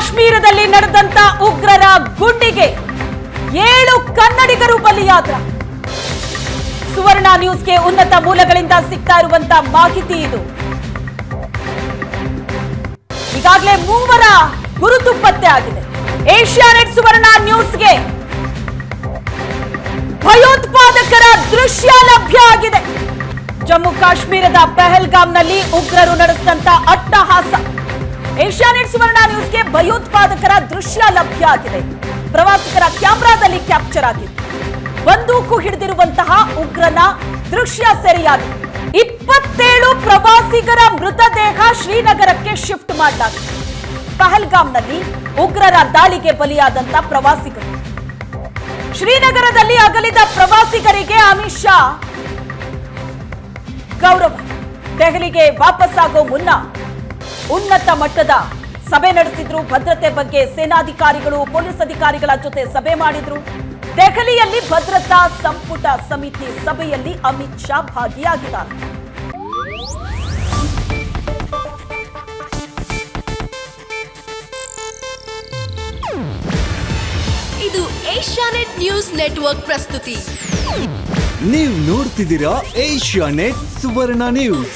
ಕಾಶ್ಮೀರದಲ್ಲಿ ನಡೆದಂತ ಉಗ್ರರ ಗುಂಡಿಗೆ 7 ಕನ್ನಡಿಗರು ಬಲಿಯಾದ್ರ ಸುವರ್ಣ ನ್ಯೂಸ್ಗೆ ಉನ್ನತ ಮೂಲಗಳಿಂದ ಸಿಗ್ತಾ ಇರುವಂತ ಮಾಹಿತಿ ಇದು. ಈಗಾಗಲೇ 3 ಗುರುತು ಪತ್ತೆ ಆಗಿದೆ. ಏಷ್ಯಾನೆಟ್ ಸುವರ್ಣ ನ್ಯೂಸ್ಗೆ ಭಯೋತ್ಪಾದಕರ ದೃಶ್ಯ ಲಭ್ಯ ಆಗಿದೆ. ಜಮ್ಮು ಕಾಶ್ಮೀರದ ಪಹಲ್ಗಾಮ್ನಲ್ಲಿ ಉಗ್ರರು ನಡೆಸಿದಂತ ಅಟ್ಟಹಾಸ. ಏಷ್ಯಾನೆಟ್ ಸುವರ್ಣ ನ್ಯೂಸ್ಗೆ ಭಯೋತ್ಪಾದಕರ ದೃಶ್ಯ ಲಭ್ಯ ಆಗಿದೆ. ಪ್ರವಾಸಿಗರ ಕ್ಯಾಮೆರಾದಲ್ಲಿ ಕ್ಯಾಪ್ಚರ್ ಆಗಿದೆ. ಬಂದೂಕು ಹಿಡಿದಿರುವಂತಹ ಉಗ್ರನ ದೃಶ್ಯ ಸೆರೆಯಾಗಿದೆ. 27 ಪ್ರವಾಸಿಗರ ಮೃತದೇಹ ಶ್ರೀನಗರಕ್ಕೆ ಶಿಫ್ಟ್ ಮಾಡಲಾಗಿದೆ. ಪಹಲ್ಗಾಮ್ನಲ್ಲಿ ಉಗ್ರರ ದಾಳಿಗೆ ಬಲಿಯಾದಂತ ಪ್ರವಾಸಿಗರು. ಶ್ರೀನಗರದಲ್ಲಿ ಅಗಲಿದ ಪ್ರವಾಸಿಗರಿಗೆ ಅಮಿತ್ ಶಾ ಗೌರವ. ದೆಹಲಿಗೆ ವಾಪಸ್ಸಾಗೋ ಮುನ್ನ ಉನ್ನತ ಮಟ್ಟದ ಸಭೆ ನಡೆಸಿದ್ರು. ಭದ್ರತೆ ಬಗ್ಗೆ ಸೇನಾಧಿಕಾರಿಗಳು ಪೊಲೀಸ್ ಅಧಿಕಾರಿಗಳ ಜೊತೆ ಸಭೆ ಮಾಡಿದ್ರು. ದೆಹಲಿಯಲ್ಲಿ ಭದ್ರತಾ ಸಂಪುಟ ಸಮಿತಿ ಸಭೆಯಲ್ಲಿ ಅಮಿತ್ ಶಾ ಭಾಗಿಯಾಗಿದ್ದಾರೆ. ಇದು ಏಷ್ಯಾನೆಟ್ ನ್ಯೂಸ್ ನೆಟ್ವರ್ಕ್ ಪ್ರಸ್ತುತಿ. ನೀವು ನೋಡ್ತಿದ್ದೀರಾ ಏಷ್ಯಾನೆಟ್ ಸುವರ್ಣ ನ್ಯೂಸ್.